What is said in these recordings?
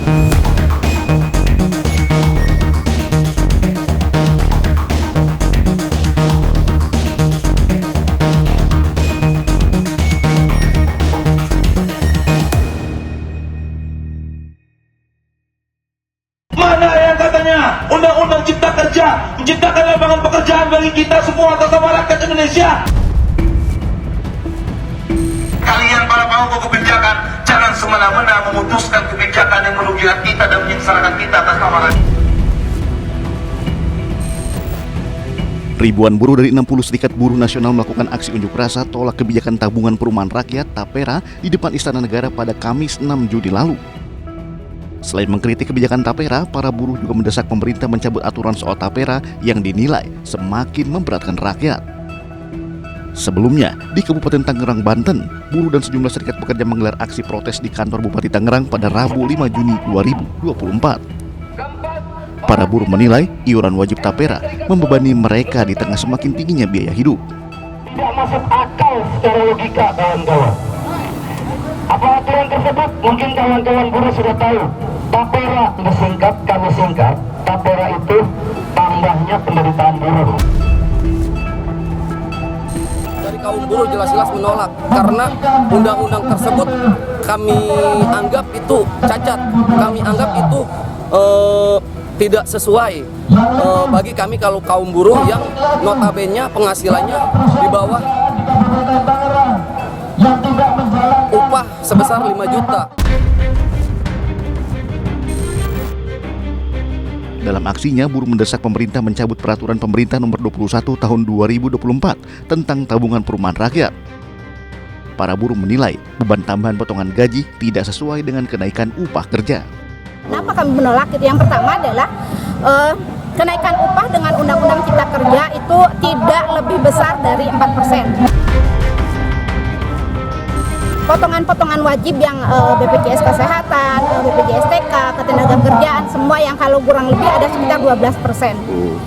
Mana yang katanya Undang-Undang Cipta Kerja menciptakan lapangan pekerjaan bagi kita semua terutama rakyat Indonesia? Kalian para pemangku kebijakan jangan semena-mena memutuskan kebijakan yang merugikan kita dan menyengsarakan kita atas nama rakyat. Ribuan buruh dari 60 serikat buruh nasional melakukan aksi unjuk rasa tolak kebijakan tabungan perumahan rakyat (TAPERA) di depan Istana Negara pada Kamis 6 Juni lalu. Selain mengkritik kebijakan TAPERA, para buruh juga mendesak pemerintah mencabut aturan soal TAPERA yang dinilai semakin memberatkan rakyat. Sebelumnya, di Kabupaten Tangerang, Banten, buruh dan sejumlah serikat pekerja menggelar aksi protes di kantor Bupati Tangerang pada Rabu 5 Juni 2024. Para buruh menilai iuran wajib TAPERA membebani mereka di tengah semakin tingginya biaya hidup. Tidak masuk akal secara logika, kawan-kawan. Apa aturan tersebut? Mungkin kawan-kawan buruh sudah tahu. TAPERA disingkat, kami singkat. TAPERA itu tambahnya penderitaan buruh. Dari kaum buruh jelas-jelas menolak karena undang-undang tersebut kami anggap itu cacat. Kami anggap itu tidak sesuai bagi kami kalau kaum buruh yang notabene penghasilannya di bawah upah sebesar 5 juta. Dalam aksinya, buruh mendesak pemerintah mencabut peraturan pemerintah nomor 21 tahun 2024 tentang tabungan perumahan rakyat. Para buruh menilai beban tambahan potongan gaji tidak sesuai dengan kenaikan upah kerja. Kenapa kami menolak itu? Yang pertama adalah kenaikan upah dengan Undang-Undang Cipta Kerja itu tidak lebih besar dari 4%. Potongan-potongan wajib yang BPJS Kesehatan, BPJS TK, Ketenagakerjaan, semua yang kalau kurang lebih ada sekitar 12%.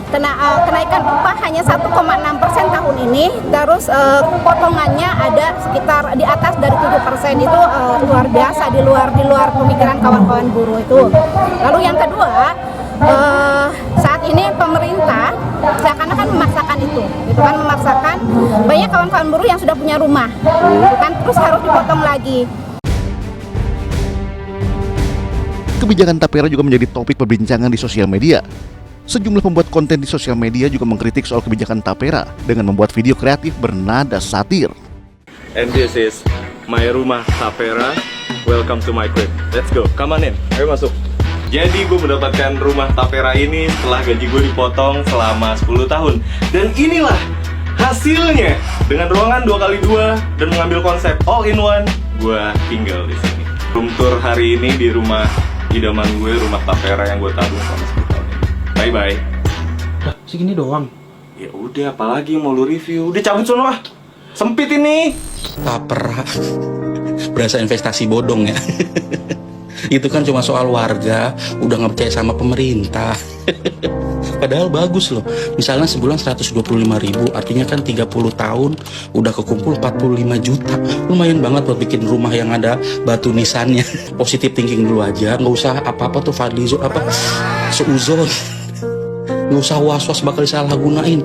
Kenaikan upah hanya 1,6% tahun ini, terus potongannya ada sekitar di atas dari 7%. Itu luar biasa, di luar pemikiran kawan-kawan buruh itu. Lalu yang kedua, saat ini pemerintah seakan-akan memaksakan itu, gitu kan, memaksakan banyak kawan-kawan buruh yang sudah punya rumah, gitu kan, terus harus dipotong lagi. Kebijakan TAPERA juga menjadi topik perbincangan di sosial media. Sejumlah pembuat konten di sosial media juga mengkritik soal kebijakan TAPERA dengan membuat video kreatif bernada satir. And this is my rumah TAPERA. Welcome to my crib. Let's go. Come on in. Ayo masuk. Jadi gue mendapatkan rumah TAPERA ini setelah gaji gue dipotong selama 10 tahun. Dan inilah hasilnya. Dengan ruangan 2x2 dan mengambil konsep all in one, gue tinggal di sini. Room tour hari ini di rumah idaman gue, rumah TAPERA yang gue tabung selama 10 tahun ini. Bye-bye. Lah, segini doang? Ya udah, apalagi mau lu review? Udah cabut sono ah. Sempit ini. TAPERA. Berasa investasi bodong ya. Itu kan cuma soal warga udah nggak percaya sama pemerintah. Padahal bagus loh. Misalnya sebulan 125.000, artinya kan 30 tahun udah kekumpul 45 juta. Lumayan banget buat bikin rumah yang ada batu nisannya. Positive thinking dulu aja, nggak usah apa-apa tuh fadlizon seuzon. Nggak usah was-was bakal disalahgunain.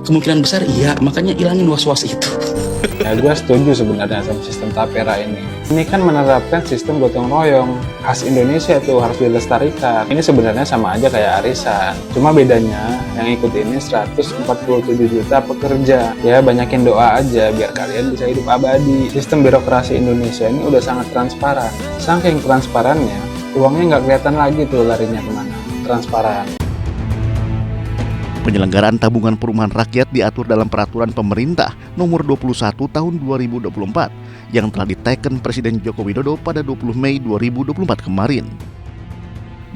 Kemungkinan besar iya, makanya ilangin was-was itu. Ya, gue setuju sebenarnya sama sistem TAPERA ini. Ini kan menerapkan sistem gotong royong khas Indonesia tuh, harus dilestarikan. Ini sebenarnya sama aja kayak arisan. Cuma bedanya yang ikut ini 147 juta pekerja. Ya banyakin doa aja biar kalian bisa hidup abadi. Sistem birokrasi Indonesia ini udah sangat transparan. Saking transparannya, uangnya nggak kelihatan lagi tuh larinya kemana. Transparan. Penyelenggaraan tabungan perumahan rakyat diatur dalam peraturan pemerintah nomor 21 tahun 2024 yang telah diteken Presiden Joko Widodo pada 20 Mei 2024 kemarin.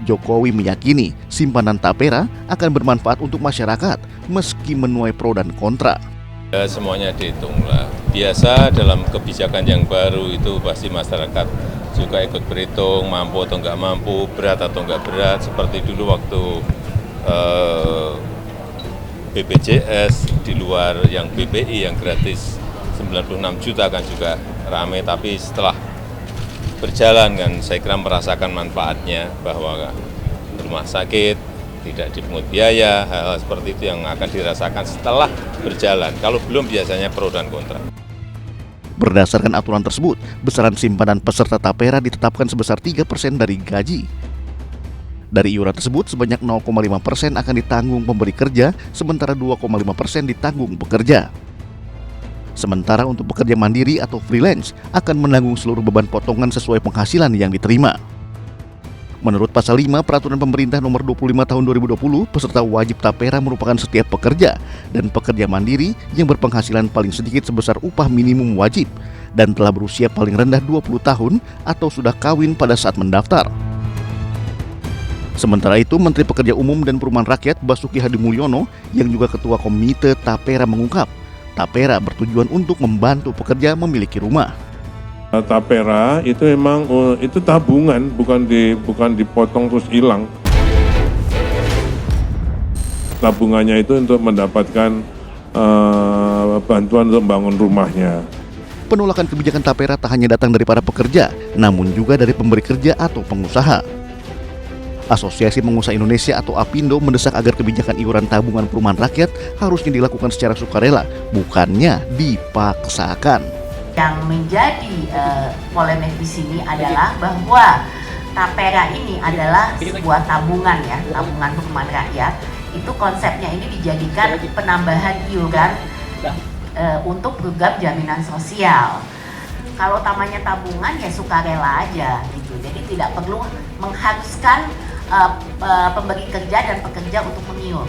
Jokowi meyakini simpanan TAPERA akan bermanfaat untuk masyarakat meski menuai pro dan kontra. Ya, semuanya dihitung lah. Biasa dalam kebijakan yang baru itu pasti masyarakat juga ikut berhitung, mampu atau nggak mampu, berat atau nggak berat. Seperti dulu waktu BPJS di luar yang BPI yang gratis 96 juta kan juga rame, tapi setelah berjalan kan, saya kira merasakan manfaatnya bahwa rumah sakit tidak dipungut biaya, hal-hal seperti itu yang akan dirasakan setelah berjalan. Kalau belum biasanya pro dan kontra. Berdasarkan aturan tersebut, besaran simpanan peserta tapera ditetapkan sebesar 3% dari gaji. Dari iuran tersebut, sebanyak 0,5% akan ditanggung pemberi kerja, sementara 2,5% ditanggung pekerja. Sementara untuk pekerja mandiri atau freelance akan menanggung seluruh beban potongan sesuai penghasilan yang diterima. Menurut pasal 5 Peraturan Pemerintah Nomor 25 Tahun 2020, peserta wajib tapera merupakan setiap pekerja dan pekerja mandiri yang berpenghasilan paling sedikit sebesar upah minimum wajib dan telah berusia paling rendah 20 tahun atau sudah kawin pada saat mendaftar. Sementara itu, Menteri Pekerja Umum dan Perumahan Rakyat Basuki Hadimulyono yang juga Ketua Komite Tapera mengungkap, tapera bertujuan untuk membantu pekerja memiliki rumah. Tapera itu memang itu tabungan, bukan dipotong terus hilang. Tabungannya itu untuk mendapatkan bantuan untuk membangun rumahnya. Penolakan kebijakan tapera tak hanya datang dari para pekerja, namun juga dari pemberi kerja atau pengusaha. Asosiasi Pengusaha Indonesia atau APindo mendesak agar kebijakan iuran tabungan perumahan rakyat harusnya dilakukan secara sukarela, bukannya dipaksakan. Yang menjadi polemik di sini adalah bahwa tapera ini adalah sebuah tabungan ya, tabungan perumahan rakyat. Itu konsepnya ini dijadikan penambahan iuran untuk program jaminan sosial. Kalau namanya tabungan ya sukarela aja gitu. Jadi tidak perlu mengharuskan pemberi kerja dan pekerja untuk mengiur.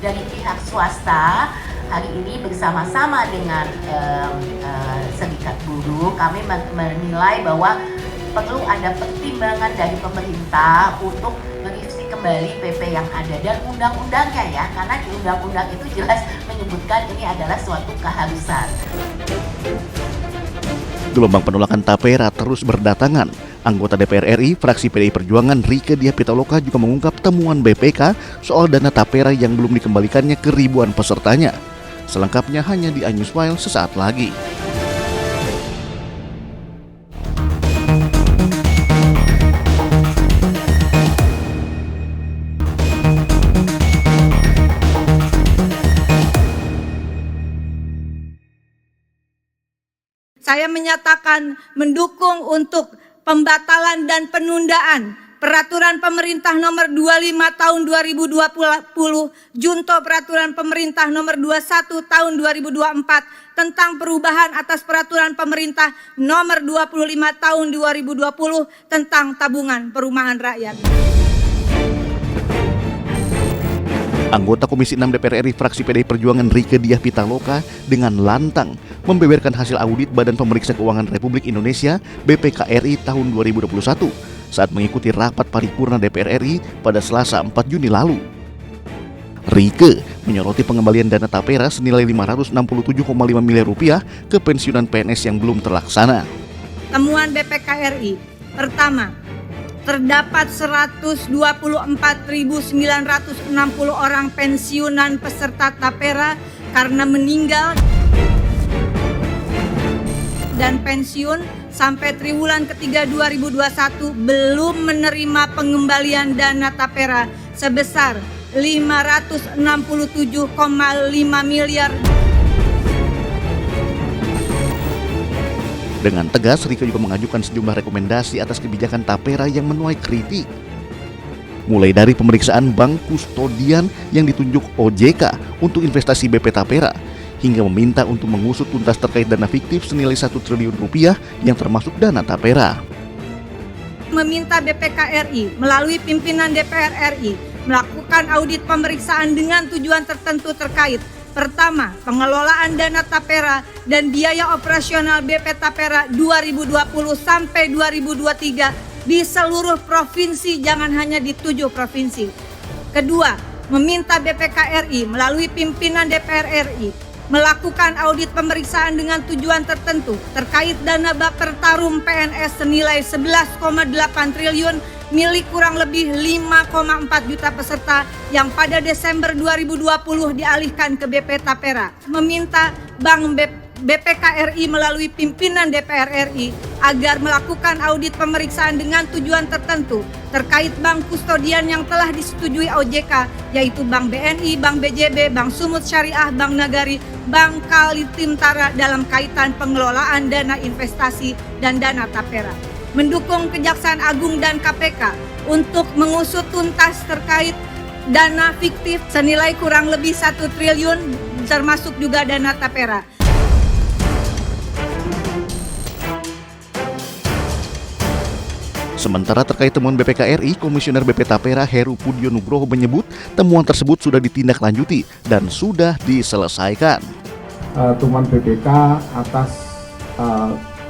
Dari pihak swasta hari ini bersama-sama dengan serikat buruh kami menilai bahwa perlu ada pertimbangan dari pemerintah untuk merevisi kembali PP yang ada dan undang-undangnya ya, karena di undang-undang itu jelas menyebutkan ini adalah suatu keharusan. Gelombang penolakan tapera terus berdatangan. Anggota DPR RI, fraksi PDI Perjuangan Rieke Diah Pitaloka juga mengungkap temuan BPK soal dana tapera yang belum dikembalikannya ke ribuan pesertanya. Selengkapnya hanya di iNewsFile sesaat lagi. Saya menyatakan mendukung untuk pembatalan dan penundaan Peraturan Pemerintah Nomor 25 Tahun 2020 Junto Peraturan Pemerintah Nomor 21 Tahun 2024 tentang perubahan atas Peraturan Pemerintah Nomor 25 Tahun 2020 tentang tabungan perumahan rakyat. Anggota Komisi 6 DPR RI fraksi PDI Perjuangan Rieke Diah Pitaloka dengan lantang membeberkan hasil audit Badan Pemeriksa Keuangan Republik Indonesia BPKRI tahun 2021 saat mengikuti rapat paripurna DPR RI pada Selasa 4 Juni lalu. Rieke menyoroti pengembalian dana tapera senilai 567,5 miliar rupiah ke pensiunan PNS yang belum terlaksana. Temuan BPKRI, pertama, terdapat 124.960 orang pensiunan peserta tapera karena meninggal dan pensiun sampai triwulan ketiga 2021 belum menerima pengembalian dana tapera sebesar 567,5 miliar. Dengan tegas, Rieke juga mengajukan sejumlah rekomendasi atas kebijakan tapera yang menuai kritik. Mulai dari pemeriksaan bank kustodian yang ditunjuk OJK untuk investasi BP Tapera, hingga meminta untuk mengusut tuntas terkait dana fiktif senilai 1 triliun rupiah yang termasuk dana tapera. Meminta BPKRI melalui pimpinan DPR RI melakukan audit pemeriksaan dengan tujuan tertentu terkait. Pertama, pengelolaan dana tapera dan biaya operasional BP Tapera 2020 sampai 2023 di seluruh provinsi, jangan hanya di 7 provinsi. Kedua, meminta BPKRI melalui pimpinan DPR RI melakukan audit pemeriksaan dengan tujuan tertentu terkait dana Bappertarum PNS senilai 11,8 triliun milik kurang lebih 5,4 juta peserta yang pada Desember 2020 dialihkan ke BP Tapera. Meminta Bank BPK RI melalui pimpinan DPR RI agar melakukan audit pemeriksaan dengan tujuan tertentu terkait bank kustodian yang telah disetujui OJK, yaitu Bank BNI, Bank BJB, Bank Sumut Syariah, Bank Nagari, Bank Kalitimtara dalam kaitan pengelolaan dana investasi dan dana tapera. Mendukung Kejaksaan Agung dan KPK untuk mengusut tuntas terkait dana fiktif senilai kurang lebih 1 triliun termasuk juga dana tapera. Sementara terkait temuan BPK RI, Komisioner BP Tapera Heru Pudio Nugroho menyebut temuan tersebut sudah ditindaklanjuti dan sudah diselesaikan. Temuan BPK atas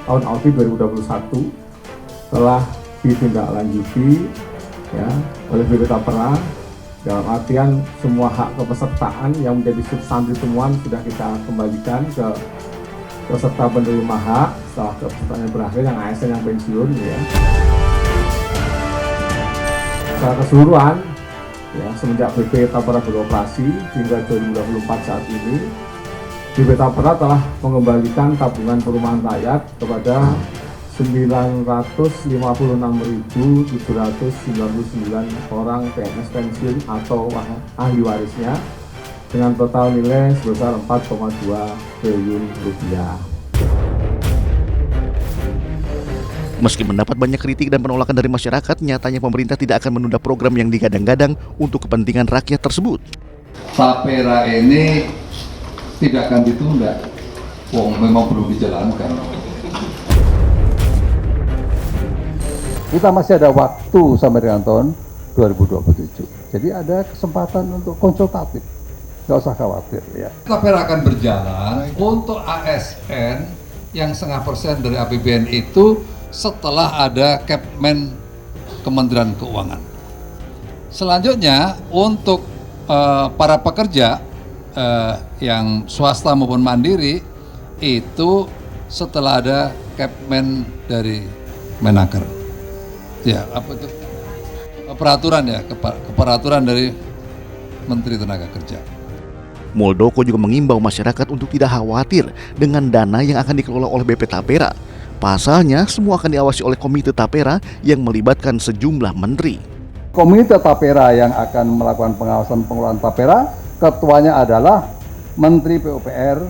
tahun audit 2021 telah ditindaklanjuti ya, oleh BP Tapera, dalam artian semua hak kepesertaan yang menjadi substansi temuan sudah kita kembalikan ke peserta penerima hak setelah kepesertaannya berakhir, yang ASN yang pensiun ya. Secara keseluruhan ya, semenjak BP Tapera beroperasi hingga 2024 saat ini, BP Tapera telah mengembalikan tabungan perumahan rakyat kepada 956.799 orang PNS pensiun atau ahli warisnya dengan total nilai sebesar 4,2 triliun rupiah. Meski mendapat banyak kritik dan penolakan dari masyarakat, nyatanya pemerintah tidak akan menunda program yang digadang-gadang untuk kepentingan rakyat tersebut. Tapera ini tidak akan ditunda, memang belum dijalankan. Kita masih ada waktu sampai dengan tahun 2027. Jadi ada kesempatan untuk konsultatif, nggak usah khawatir ya. Tapera akan berjalan untuk ASN yang 0,5% dari APBN itu setelah ada Kepmen Kementerian Keuangan. Selanjutnya untuk para pekerja yang swasta maupun mandiri itu setelah ada Kepmen dari Menaker. Ya, apa itu? Peraturan ya, keperaturan dari Menteri Tenaga Kerja. Muldoko juga mengimbau masyarakat untuk tidak khawatir dengan dana yang akan dikelola oleh BP Tapera. Pasalnya, semua akan diawasi oleh Komite Tapera yang melibatkan sejumlah menteri. Komite Tapera yang akan melakukan pengawasan pengelolaan Tapera, ketuanya adalah Menteri PUPR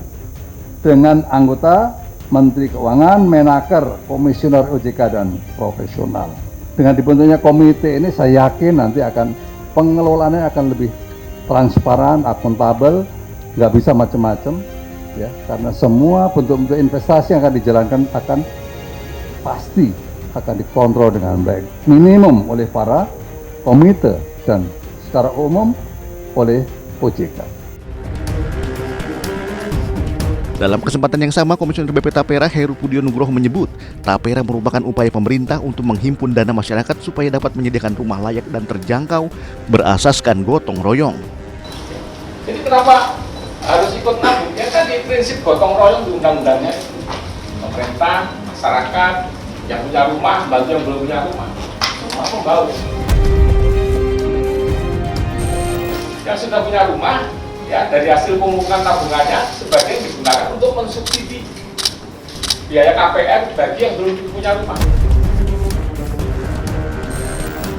dengan anggota Menteri Keuangan, Menaker, Komisioner OJK dan profesional. Dengan dibentuknya komite ini, saya yakin nanti pengelolaannya akan lebih transparan, akuntabel, nggak bisa macam-macam, ya, karena semua bentuk-bentuk investasi yang akan dijalankan pasti akan dikontrol dengan baik, minimum oleh para komite dan secara umum oleh OJK. Dalam kesempatan yang sama, Komisioner BP Tapera Heru Pudio Nugroho menyebut Tapera merupakan upaya pemerintah untuk menghimpun dana masyarakat supaya dapat menyediakan rumah layak dan terjangkau berasaskan gotong royong. Jadi kenapa harus ikut nabung? Ya tadi prinsip gotong royong di undang-undangnya, pemerintah, masyarakat, yang punya rumah, bantu yang belum punya rumah, semua membaur. Yang sudah punya rumah, ya dari hasil pemungutan tabungannya sebagian digunakan untuk mensubsidi biaya KPR bagi yang belum punya rumah.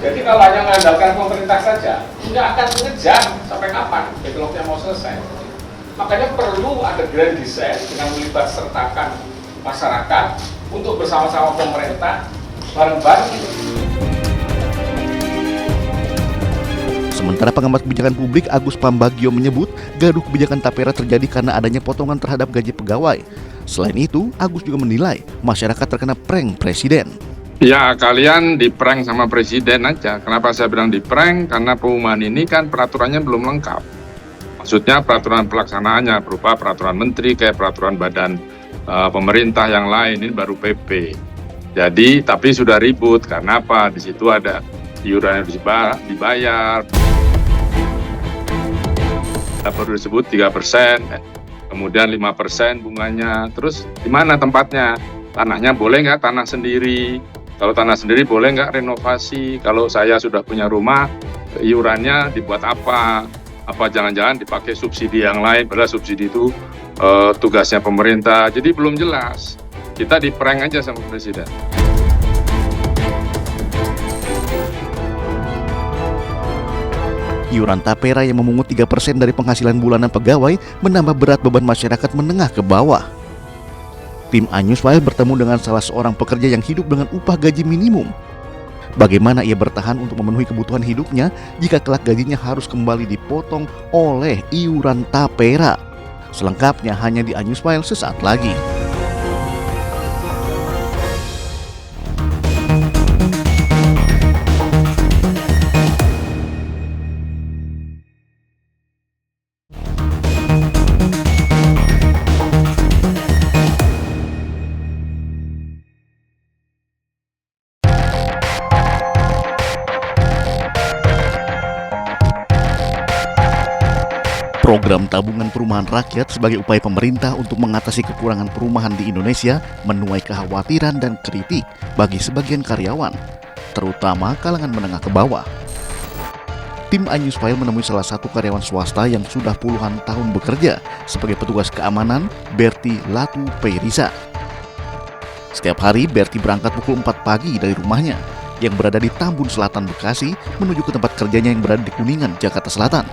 Jadi kalau hanya mengandalkan pemerintah saja, nggak akan mengejar sampai kapan backlognya mau selesai. Makanya perlu ada grand design dengan melibat sertakan masyarakat untuk bersama-sama pemerintah bareng-bareng. Sementara pengamat kebijakan publik Agus Pambagio menyebut gaduh kebijakan Tapera terjadi karena adanya potongan terhadap gaji pegawai. Selain itu, Agus juga menilai masyarakat terkena prank presiden. Ya, kalian di-prank sama presiden aja. Kenapa saya bilang di-prank? Karena pengumuman ini kan peraturannya belum lengkap. Maksudnya peraturan pelaksanaannya berupa peraturan menteri, kayak peraturan badan pemerintah yang lain, ini baru PP. Jadi, tapi sudah ribut. Karena apa? Di situ ada iuran yang dibayar. Baru disebut 3%, kemudian 5% bunganya. Terus di mana tempatnya? Tanahnya boleh nggak tanah sendiri? Kalau tanah sendiri boleh nggak renovasi? Kalau saya sudah punya rumah, iurannya dibuat apa? Apa jangan-jangan dipakai subsidi yang lain? Padahal subsidi itu tugasnya pemerintah. Jadi belum jelas. Kita di-prank aja sama Presiden. Iuran tapera yang memungut 3% dari penghasilan bulanan pegawai menambah berat beban masyarakat menengah ke bawah. Tim Anyusfile bertemu dengan salah seorang pekerja yang hidup dengan upah gaji minimum. Bagaimana ia bertahan untuk memenuhi kebutuhan hidupnya jika kelak gajinya harus kembali dipotong oleh iuran tapera? Selengkapnya hanya di Anyusfile sesaat lagi. Program tabungan perumahan rakyat sebagai upaya pemerintah untuk mengatasi kekurangan perumahan di Indonesia menuai kekhawatiran dan kritik bagi sebagian karyawan, terutama kalangan menengah ke bawah. Tim Anyusfile menemui salah satu karyawan swasta yang sudah puluhan tahun bekerja sebagai petugas keamanan, Berti Latu Peirisa. Setiap hari Berti berangkat pukul 4 pagi dari rumahnya yang berada di Tambun Selatan, Bekasi, menuju ke tempat kerjanya yang berada di Kuningan, Jakarta Selatan.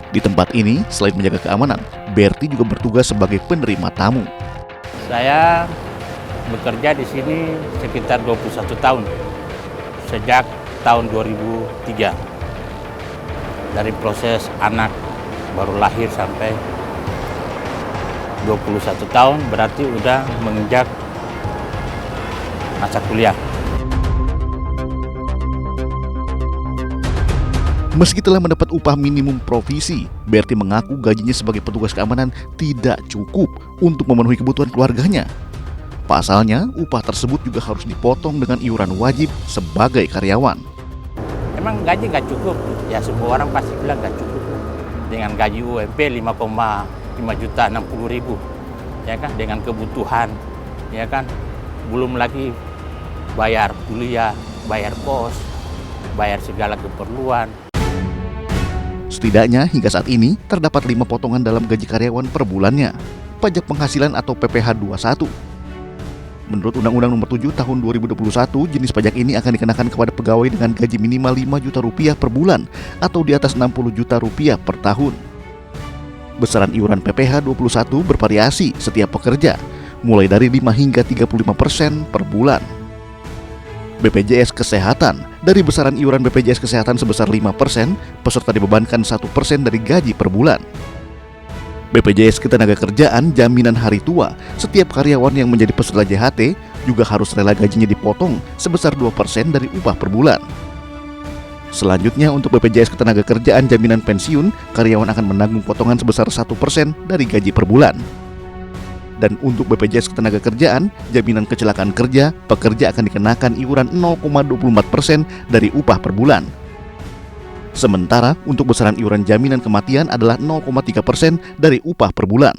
Di tempat ini, selain menjaga keamanan, Berti juga bertugas sebagai penerima tamu. Saya bekerja di sini sekitar 21 tahun, sejak tahun 2003. Dari proses anak baru lahir sampai 21 tahun, berarti udah menginjak masa kuliah. Meski telah mendapat upah minimum provisi, Berti mengaku gajinya sebagai petugas keamanan tidak cukup untuk memenuhi kebutuhan keluarganya. Pasalnya, upah tersebut juga harus dipotong dengan iuran wajib sebagai karyawan. Emang gaji nggak cukup? Ya semua orang pasti bilang nggak cukup. Dengan gaji UMP 5,560.000, ya kan? Dengan kebutuhan, ya kan? Belum lagi bayar kuliah, bayar kos, bayar segala keperluan. Setidaknya hingga saat ini terdapat 5 potongan dalam gaji karyawan per bulannya, pajak penghasilan atau PPh 21. Menurut Undang-Undang Nomor 7 Tahun 2021, jenis pajak ini akan dikenakan kepada pegawai dengan gaji minimal 5 juta rupiah per bulan atau di atas 60 juta rupiah per tahun. Besaran iuran PPh 21 bervariasi setiap pekerja, mulai dari 5 hingga 35% per bulan. BPJS Kesehatan, dari besaran iuran BPJS Kesehatan sebesar 5%, peserta dibebankan 1% dari gaji per bulan. BPJS Ketenagakerjaan Jaminan Hari Tua, setiap karyawan yang menjadi peserta JHT juga harus rela gajinya dipotong sebesar 2% dari upah per bulan. Selanjutnya untuk BPJS Ketenagakerjaan Jaminan Pensiun, karyawan akan menanggung potongan sebesar 1% dari gaji per bulan. Dan untuk BPJS Ketenagakerjaan, Jaminan Kecelakaan Kerja, pekerja akan dikenakan iuran 0,24% dari upah per bulan. Sementara untuk besaran iuran jaminan kematian adalah 0,3% dari upah per bulan.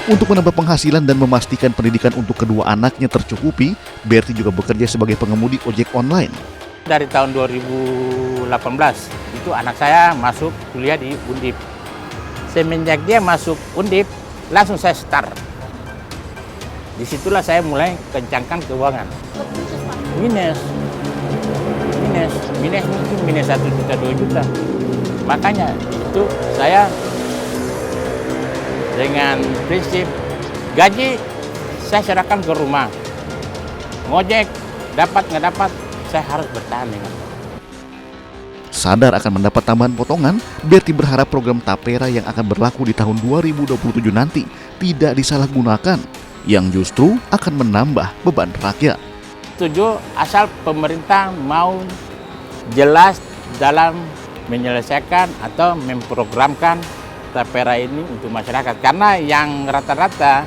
Untuk menambah penghasilan dan memastikan pendidikan untuk kedua anaknya tercukupi, Berti juga bekerja sebagai pengemudi ojek online. Dari tahun 2018, itu anak saya masuk kuliah di Undip. Semenjak dia masuk Undip, langsung saya start. Disitulah saya mulai kencangkan keuangan. Minus mungkin minus 1 juta 2 juta. Makanya itu saya dengan prinsip gaji saya serahkan ke rumah. Ngojek dapat nggak dapat, saya harus bertahan dengan. Sadar akan mendapat tambahan potongan, Berti berharap program tapera yang akan berlaku di tahun 2027 nanti tidak disalahgunakan, yang justru akan menambah beban rakyat. Setuju asal pemerintah mau jelas dalam menyelesaikan atau memprogramkan tapera ini untuk masyarakat. Karena yang rata-rata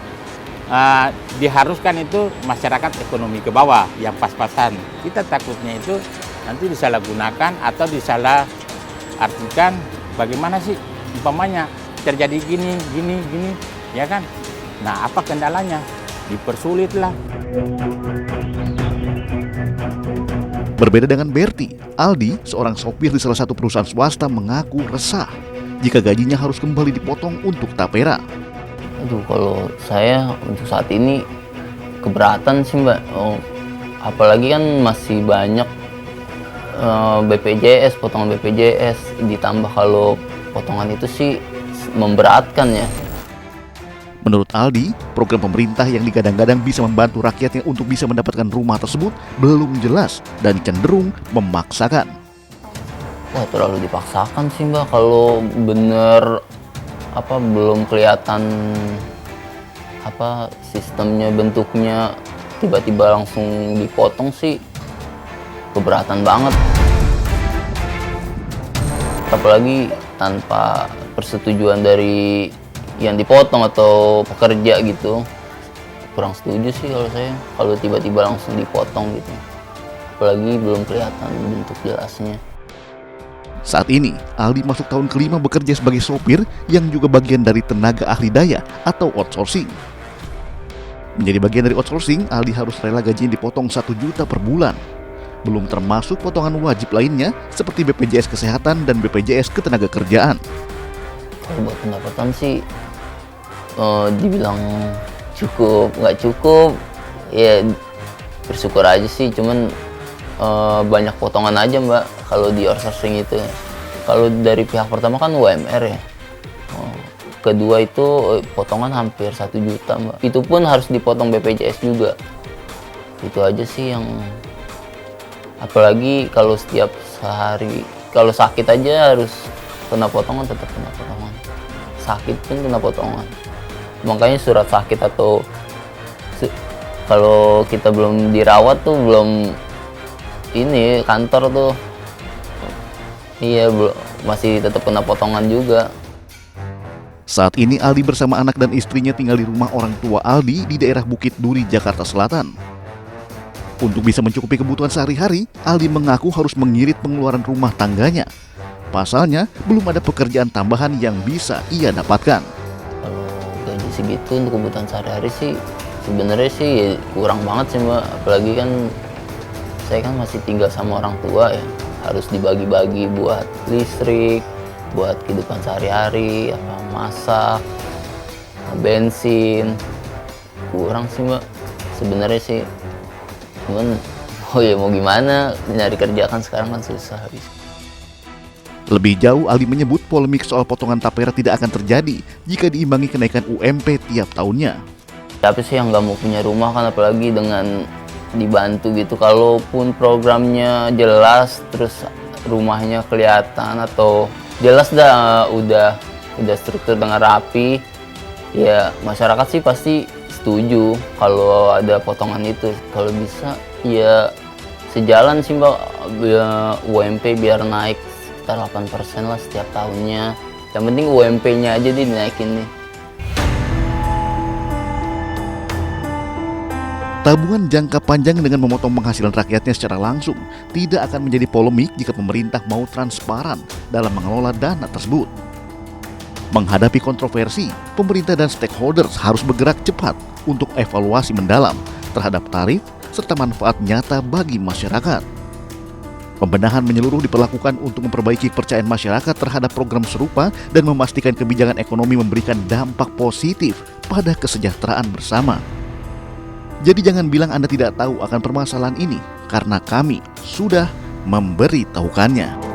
diharuskan itu masyarakat ekonomi ke bawah, yang pas-pasan. Kita takutnya itu nanti disalahgunakan atau disalah artikan bagaimana sih umpamanya terjadi gini, ya kan? Nah, apa kendalanya? Dipersulitlah. Berbeda dengan Berti, Aldi, seorang sopir di salah satu perusahaan swasta mengaku resah jika gajinya harus kembali dipotong untuk tapera. Aduh, kalau saya untuk saat ini keberatan sih Mbak. Apalagi kan masih banyak BPJS, potongan BPJS, ditambah kalau potongan itu sih memberatkan ya. Menurut Aldi, program pemerintah yang digadang-gadang bisa membantu rakyatnya untuk bisa mendapatkan rumah tersebut belum jelas dan cenderung memaksakan. Wah, terlalu dipaksakan sih Mbak. Kalau bener belum kelihatan sistemnya, bentuknya, tiba-tiba langsung dipotong sih keberatan banget. Apalagi tanpa persetujuan dari yang dipotong atau pekerja gitu, kurang setuju sih kalau saya, kalau tiba-tiba langsung dipotong gitu, apalagi belum kelihatan bentuk jelasnya. Saat ini, Aldi masuk tahun kelima bekerja sebagai sopir yang juga bagian dari tenaga ahli daya atau outsourcing. Menjadi bagian dari outsourcing, Aldi harus rela gajinya dipotong 1 juta per bulan. Belum termasuk potongan wajib lainnya seperti BPJS Kesehatan dan BPJS Ketenagakerjaan. Kalau buat pendapatan sih dibilang cukup, nggak cukup, ya bersyukur aja sih, cuman banyak potongan aja Mbak kalau di outsourcing itu. Kalau dari pihak pertama kan UMR ya, kedua itu potongan hampir 1 juta Mbak, itu pun harus dipotong BPJS juga. Itu aja sih yang, apalagi kalau setiap sehari, kalau sakit aja harus kena potongan, tetap kena potongan, sakit pun kena potongan. Makanya surat sakit atau kalau kita belum dirawat tuh belum ini kantor tuh, iya masih tetap kena potongan juga. Saat ini Aldi bersama anak dan istrinya tinggal di rumah orang tua Aldi di daerah Bukit Duri, Jakarta Selatan. Untuk bisa mencukupi kebutuhan sehari-hari, Aldi mengaku harus mengirit pengeluaran rumah tangganya. Pasalnya, belum ada pekerjaan tambahan yang bisa ia dapatkan. Kalau gaji segitu untuk kebutuhan sehari-hari sih sebenarnya sih ya kurang banget sih Mbak. Apalagi kan saya kan masih tinggal sama orang tua ya, harus dibagi-bagi buat listrik, buat kehidupan sehari-hari, masak, bensin. Kurang sih Mbak sebenarnya sih. Cuman ya mau gimana, nyari kerja kan sekarang kan susah. Lebih jauh, Aldi menyebut polemik soal potongan tapera tidak akan terjadi jika diimbangi kenaikan UMP tiap tahunnya. Tapi sih yang nggak mau punya rumah kan, apalagi dengan dibantu gitu. Kalaupun programnya jelas, terus rumahnya kelihatan atau jelas udah struktur dengan rapi, ya masyarakat sih pasti setuju kalau ada potongan itu. Kalau bisa ya sejalan sih Mbak, UMP biar naik sekitar 8% lah setiap tahunnya. Yang penting UMP-nya aja dinaikin nih. Tabungan jangka panjang dengan memotong penghasilan rakyatnya secara langsung tidak akan menjadi polemik jika pemerintah mau transparan dalam mengelola dana tersebut. Menghadapi kontroversi, pemerintah dan stakeholders harus bergerak cepat untuk evaluasi mendalam terhadap tarif serta manfaat nyata bagi masyarakat. Pembenahan menyeluruh diperlakukan untuk memperbaiki kepercayaan masyarakat terhadap program serupa dan memastikan kebijakan ekonomi memberikan dampak positif pada kesejahteraan bersama. Jadi jangan bilang Anda tidak tahu akan permasalahan ini, karena kami sudah memberitahukannya.